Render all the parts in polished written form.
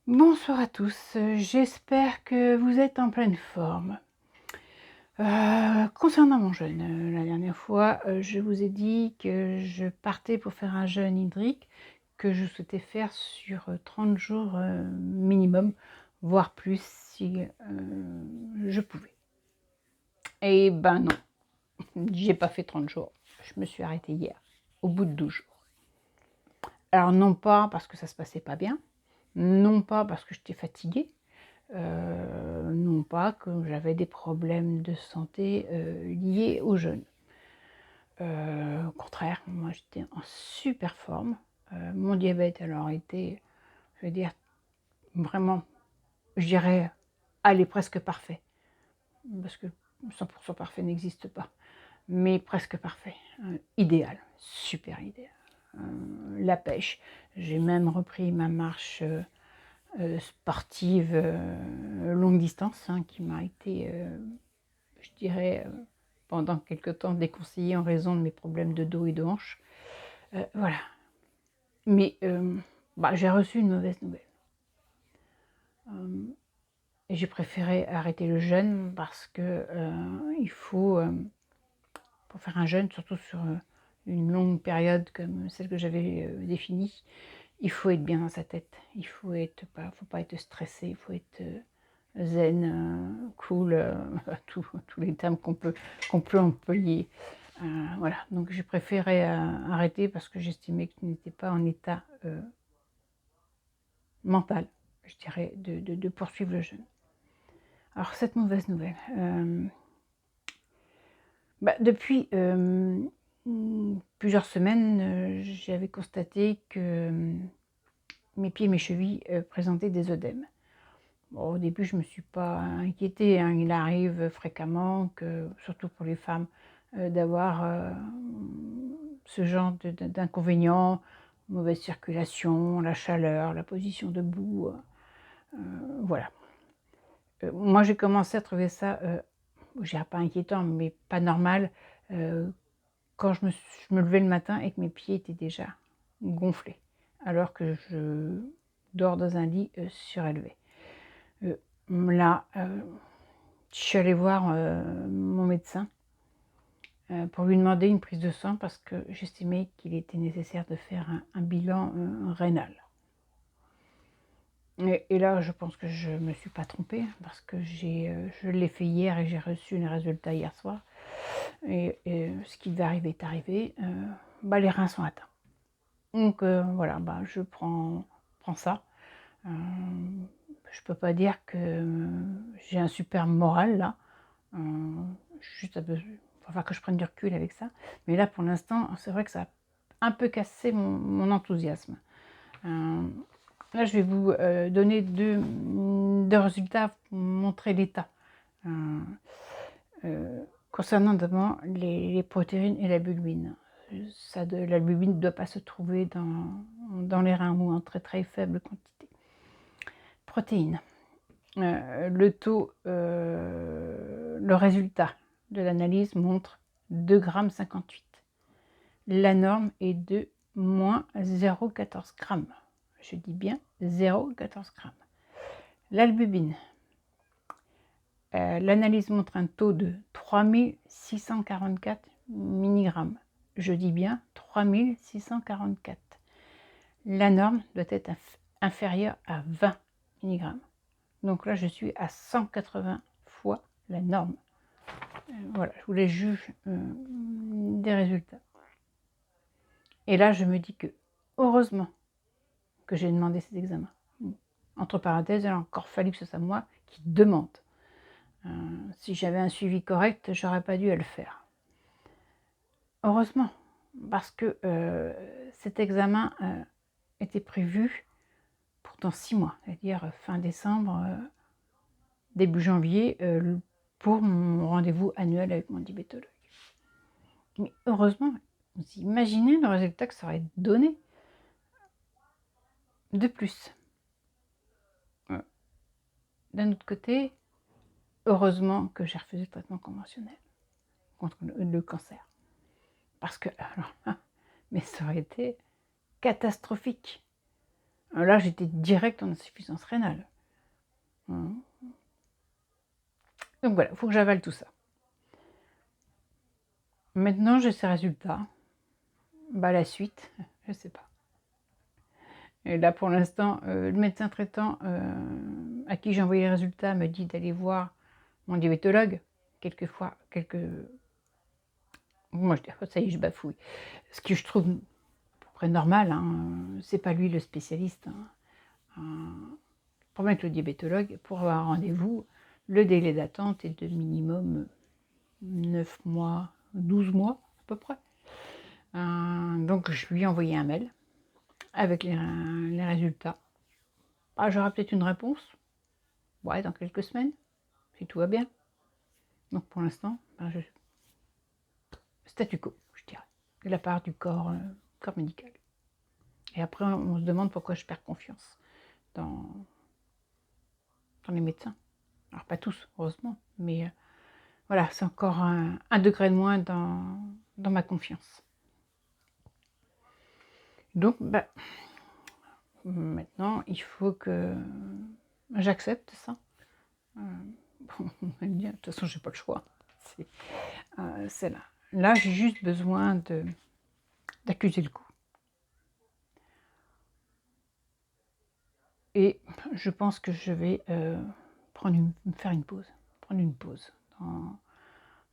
Bonsoir à tous, j'espère que vous êtes en pleine forme. Concernant mon jeûne, la dernière fois, je vous ai dit que je partais pour faire un jeûne hydrique que je souhaitais faire sur, 30 jours, minimum, voire plus si, je pouvais. Et ben non, j'ai pas fait 30 jours. Je me suis arrêtée hier, au bout de 12 jours. Alors non pas parce que ça se passait pas bien, non pas parce que j'étais fatiguée, non pas que j'avais des problèmes de santé, liés au jeûne. Au contraire, moi j'étais en super forme. Mon diabète alors était, je veux dire, vraiment, je dirais, allez, presque parfait. Parce que 100 parfait n'existe pas, mais presque parfait, idéal, super idéal. La pêche, j'ai même repris ma marche, sportive, longue distance, hein, qui m'a été, je dirais, pendant quelque temps déconseillée en raison de mes problèmes de dos et de hanches. Voilà. Mais j'ai reçu une mauvaise nouvelle. Et j'ai préféré arrêter le jeûne parce que il faut, pour faire un jeûne, surtout sur une longue période comme celle que j'avais définie, il faut être bien dans sa tête. Faut pas être stressé, il faut être zen, cool, tous les termes qu'on peut employer. Voilà, donc j'ai préféré arrêter parce que j'estimais que je n'étais pas en état mental, je dirais, de poursuivre le jeûne. Alors cette mauvaise nouvelle, depuis plusieurs semaines, j'avais constaté que mes pieds et mes chevilles présentaient des œdèmes. Bon, au début, je ne me suis pas inquiétée, hein. Il arrive fréquemment, surtout pour les femmes, d'avoir ce genre d'inconvénients, mauvaise circulation, la chaleur, la position debout, voilà. Moi, j'ai commencé à trouver ça, je dirais pas inquiétant, mais pas normal, heu, quand je me levais le matin et que mes pieds étaient déjà gonflés, alors que je dors dans un lit, surélevé. Heu, là, je suis allée voir, mon médecin, pour lui demander une prise de sang parce que j'estimais qu'il était nécessaire de faire un bilan, rénal. Et là, je pense que je me suis pas trompée parce que je l'ai fait hier et j'ai reçu les résultats hier soir et ce qui devait arriver est arrivé, les reins sont atteints. Donc voilà, je prends ça. Je peux pas dire que j'ai un super moral là, heu, juste va falloir que je prenne du recul avec ça. Mais là, pour l'instant, c'est vrai que ça a un peu cassé mon enthousiasme. Hem, Là, je vais vous, donner 2 résultats pour montrer l'état. Heu Concernant notamment les protéines et l'albumine. L'albumine ne doit pas se trouver dans les reins ou en très, très faible quantité. Protéines, le résultat de l'analyse montre 2,58 g. La norme est de -0,14 g. Je dis bien 0,14 g. L'albumine, l'analyse montre un taux de 3644 mg. Je dis bien 3644. La norme doit être inférieure à 20 mg. Donc là, je suis à 180 fois la norme. Voilà, je voulais juge des résultats. Et là, je me dis que heureusement que j'ai demandé ces examens. Entre parenthèses, il a encore fallu que ce soit moi qui demande. Si j'avais un suivi correct, j'aurais pas dû le faire. Heureusement, parce que cet examen était prévu pour dans 6 mois, c'est-à-dire fin décembre, début janvier, pour mon rendez-vous annuel avec mon diabétologue. Mais heureusement, vous imaginez le résultat que ça aurait donné? De plus, d'un autre côté, heureusement que j'ai refusé le traitement conventionnel contre le cancer. Parce que alors là, mais ça aurait été catastrophique. Là, j'étais direct en insuffisance rénale. Mmh. Donc voilà, il faut que j'avale tout ça. Maintenant, j'ai ces résultats. Bah, la suite, je sais pas. Et là, pour l'instant, le médecin traitant, à qui j'ai envoyé les résultats me dit d'aller voir mon diabétologue moi je dis: «Oh ça y est, je bafouille». Ce que je trouve à peu près normal, hein, c'est pas lui le spécialiste, hein. Pour mettre le diabétologue, pour avoir un rendez-vous, le délai d'attente est de minimum 9 mois, 12 mois à peu près. Donc je lui ai envoyé un mail avec les résultats. Ah, j'aurai peut-être une réponse, ouais, dans quelques semaines, si tout va bien. Donc pour l'instant, ben, statu quo, je dirais, de la part du corps médical. Et après, on se demande pourquoi je perds confiance dans, dans les médecins. Alors pas tous, heureusement, mais voilà, c'est encore un degré de moins dans ma confiance. Donc, bah, maintenant, il faut que j'accepte ça. Bon, on va me dire, de toute façon, j'ai pas le choix. C'est là. Là, j'ai juste besoin d'accuser le coup. Et je pense que je vais faire une pause. Prendre une pause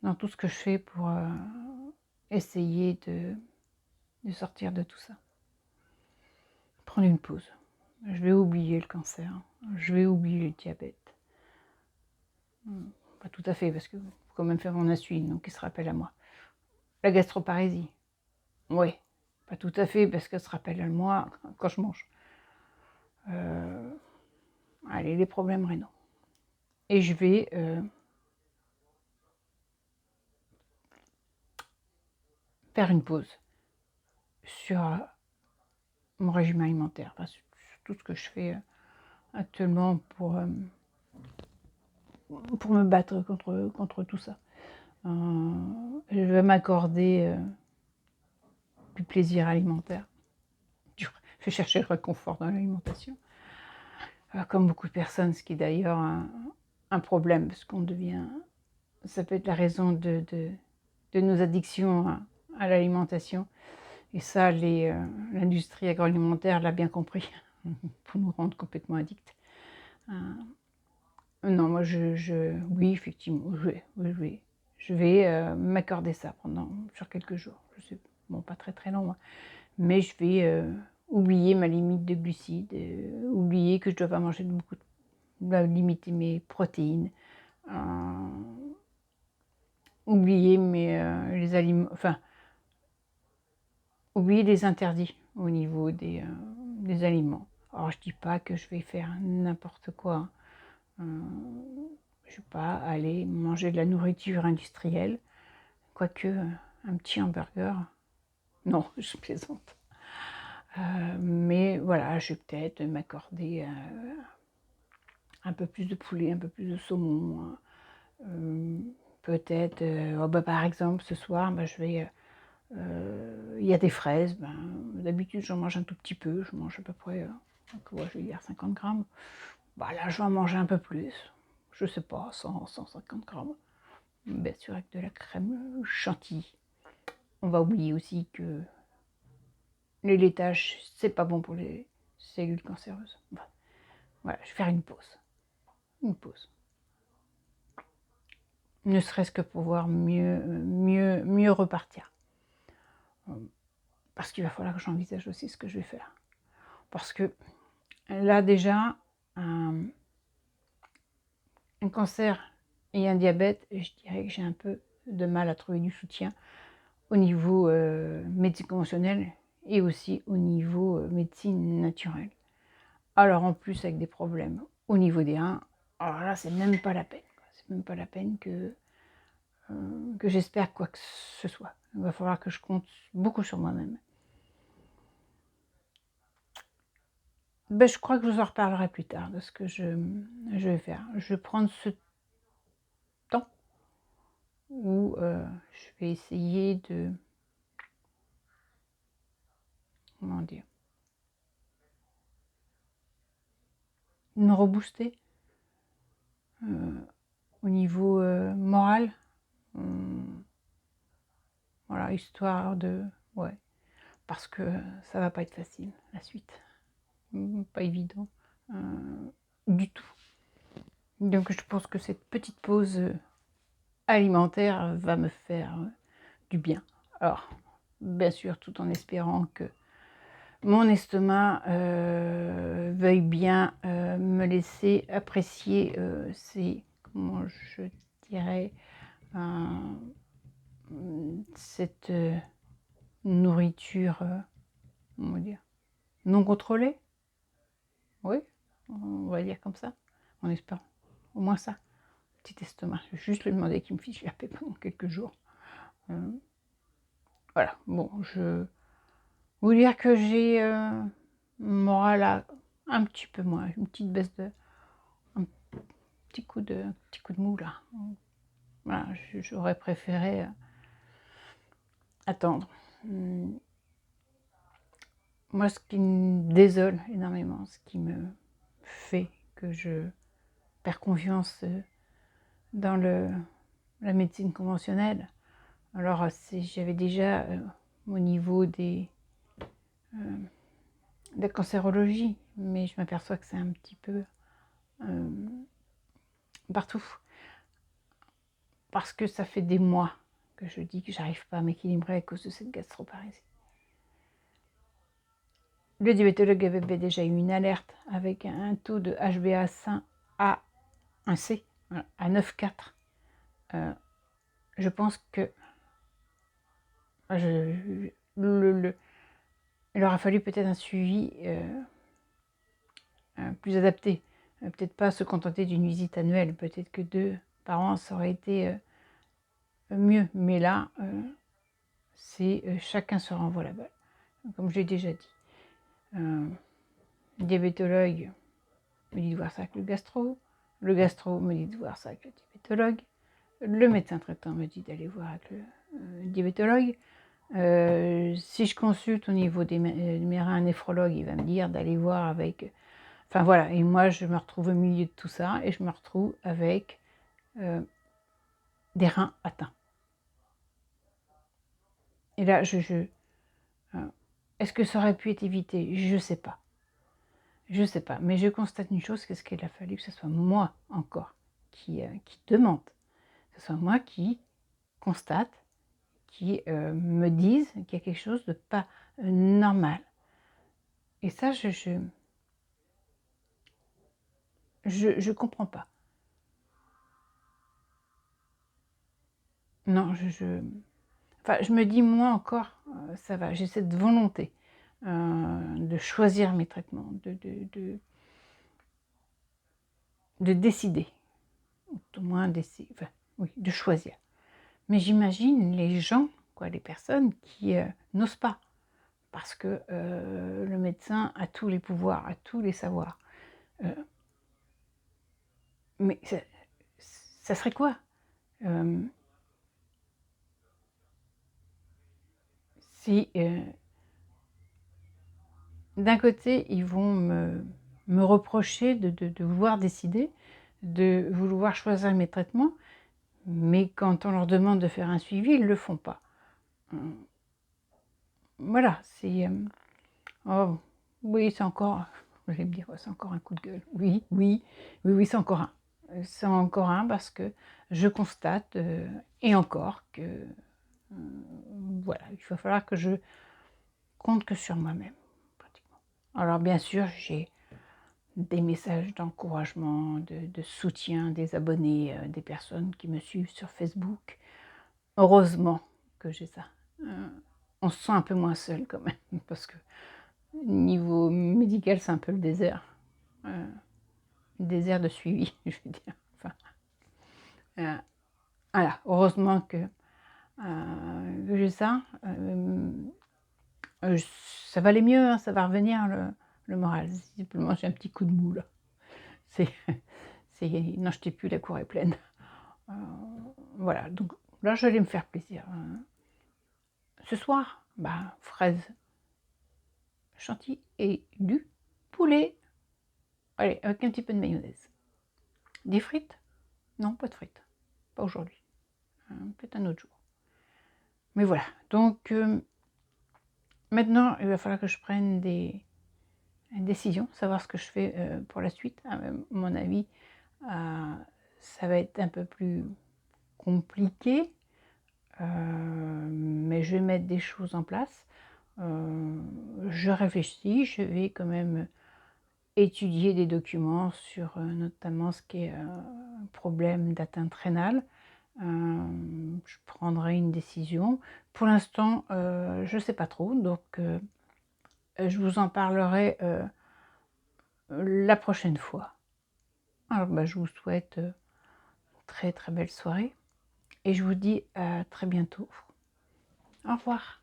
dans tout ce que je fais pour essayer de sortir de tout ça. Prendre une pause. Je vais oublier le cancer. Je vais oublier le diabète. Pas tout à fait, parce qu'il faut quand même faire mon insuline, donc il se rappelle à moi. La gastroparésie. Oui, pas tout à fait, parce qu'elle se rappelle à moi quand je mange. Allez, les problèmes rénaux. Et je vais faire une pause sur mon régime alimentaire, enfin, sur tout ce que je fais actuellement pour me battre contre tout ça. Je vais m'accorder du plaisir alimentaire. Je vais chercher le réconfort dans l'alimentation. Comme beaucoup de personnes, ce qui est d'ailleurs un problème, parce qu'on devient... Ça peut être la raison de nos addictions à l'alimentation. Et ça, l'industrie agroalimentaire l'a bien compris, pour nous rendre complètement addicts. Non, moi, oui, effectivement, je vais m'accorder ça sur quelques jours. Je sais, bon, pas très très long, hein, mais je vais oublier ma limite de glucides, oublier que je dois pas manger limiter mes protéines, oublier les aliments, enfin, oublier les interdits au niveau des aliments. Alors, je dis pas que je vais faire n'importe quoi. Je ne vais pas aller manger de la nourriture industrielle, quoique un petit hamburger, non, je plaisante. Mais voilà, je vais peut-être m'accorder un peu plus de poulet, un peu plus de saumon. Peut-être, oh bah, par exemple, ce soir, bah, il y a des fraises. Ben, d'habitude, j'en mange un tout petit peu. Je mange à peu près, je vais dire 50 grammes. Bah, là, je vais en manger un peu plus. Je sais pas, 100, 150 grammes. Bien sûr, avec de la crème chantilly. On va oublier aussi que les laitages, c'est pas bon pour les cellules cancéreuses. Voilà, je vais faire une pause. Une pause. Ne serait-ce que pour pouvoir mieux repartir. Parce qu'il va falloir que j'envisage aussi ce que je vais faire. Parce que là, déjà, un cancer et un diabète, je dirais que j'ai un peu de mal à trouver du soutien au niveau médecine conventionnelle et aussi au niveau médecine naturelle. Alors en plus avec des problèmes au niveau des reins, alors là c'est même pas la peine. C'est même pas la peine que j'espère quoi que ce soit. Il va falloir que je compte beaucoup sur moi-même. Ben, je crois que je vous en reparlerai plus tard de ce que je vais faire. Je vais prendre ce temps où je vais essayer de... Comment dire? me rebooster au niveau moral. Voilà, histoire de... Ouais, parce que ça va pas être facile, la suite. Pas évident du tout. Donc je pense que cette petite pause alimentaire va me faire du bien. Alors, bien sûr, tout en espérant que mon estomac veuille bien me laisser apprécier ces, comment je dirais, cette nourriture, comment dire, non contrôlée. Oui, on va dire comme ça, en espérant. Au moins ça, petit estomac. Je vais juste lui demander qu'il me fiche la paix pendant quelques jours. Voilà, bon, je vous dire que j'ai moral à un petit peu moins, une petite baisse de, un petit coup de mou là. Voilà, j'aurais préféré attendre. Moi, ce qui me désole énormément, ce qui me fait que je perds confiance dans la médecine conventionnelle, alors j'avais déjà au niveau de la cancérologie, mais je m'aperçois que c'est un petit peu partout. Parce que ça fait des mois que je dis que j'arrive pas à m'équilibrer à cause de cette gastroparésie. Le diabétologue avait déjà eu une alerte avec un taux de HbA1 à un C, à 9,4. Je pense que il aura fallu peut-être un suivi plus adapté. Peut-être pas se contenter d'une visite annuelle, peut-être que 2 par an, ça aurait été mieux. Mais là, c'est chacun se renvoie la balle, comme j'ai déjà dit. Le diabétologue me dit de voir ça avec le gastro me dit de voir ça avec le diabétologue, le médecin traitant me dit d'aller voir avec le diabétologue. Si je consulte au niveau des reins un néphrologue, il va me dire d'aller voir avec... Enfin voilà, et moi je me retrouve au milieu de tout ça et je me retrouve avec des reins atteints. Et là, est-ce que ça aurait pu être évité? Je sais pas. Je sais pas, mais je constate une chose, qu'est-ce qu'il a fallu que ce soit moi encore qui demande, que ce soit moi qui constate, qui me dise qu'il y a quelque chose de pas normal. Et ça, je comprends pas. Non, enfin, je me dis, moi encore, ça va, j'ai cette volonté de choisir mes traitements, de décider, au moins d'essayer, enfin, oui, de choisir. Mais j'imagine les gens, quoi, les personnes qui n'osent pas, parce que le médecin a tous les pouvoirs, a tous les savoirs. Mais ça serait quoi? Si d'un côté, ils vont me reprocher de vouloir décider, de vouloir choisir mes traitements, mais quand on leur demande de faire un suivi, ils ne le font pas. Voilà, c'est... oh, oui, c'est encore... Je vais me dire, oh, c'est encore un coup de gueule. Oui, oui, oui, oui, c'est encore un. C'est encore un parce que je constate, et encore, que... voilà, il va falloir que je compte que sur moi-même, pratiquement. Alors bien sûr, j'ai des messages d'encouragement, de soutien, des abonnés, des personnes qui me suivent sur Facebook. Heureusement que j'ai ça. On se sent un peu moins seul quand même, parce que niveau médical, c'est un peu le désert. Désert de suivi, je veux dire. Enfin, voilà, heureusement que j'ai ça. Ça va aller mieux, hein, ça va revenir le moral. Simplement, j'ai un petit coup de mou là. Non, je t'ai plus, la cour est pleine. Voilà, donc là, je vais me faire plaisir. Ce soir, bah, fraises, chantilly et du poulet. Allez, avec un petit peu de mayonnaise. Des frites? Non, pas de frites. Pas aujourd'hui. Peut-être un autre jour. Mais voilà. Donc, maintenant, il va falloir que je prenne des décisions, savoir ce que je fais pour la suite. À mon avis, ça va être un peu plus compliqué, mais je vais mettre des choses en place. Je réfléchis, je vais quand même étudier des documents sur notamment ce qui est un problème d'atteinte rénale. Je prendrai une décision. Pour l'instant, je ne sais pas trop, donc je vous en parlerai la prochaine fois. Alors, bah, je vous souhaite une très très belle soirée et je vous dis à très bientôt. Au revoir.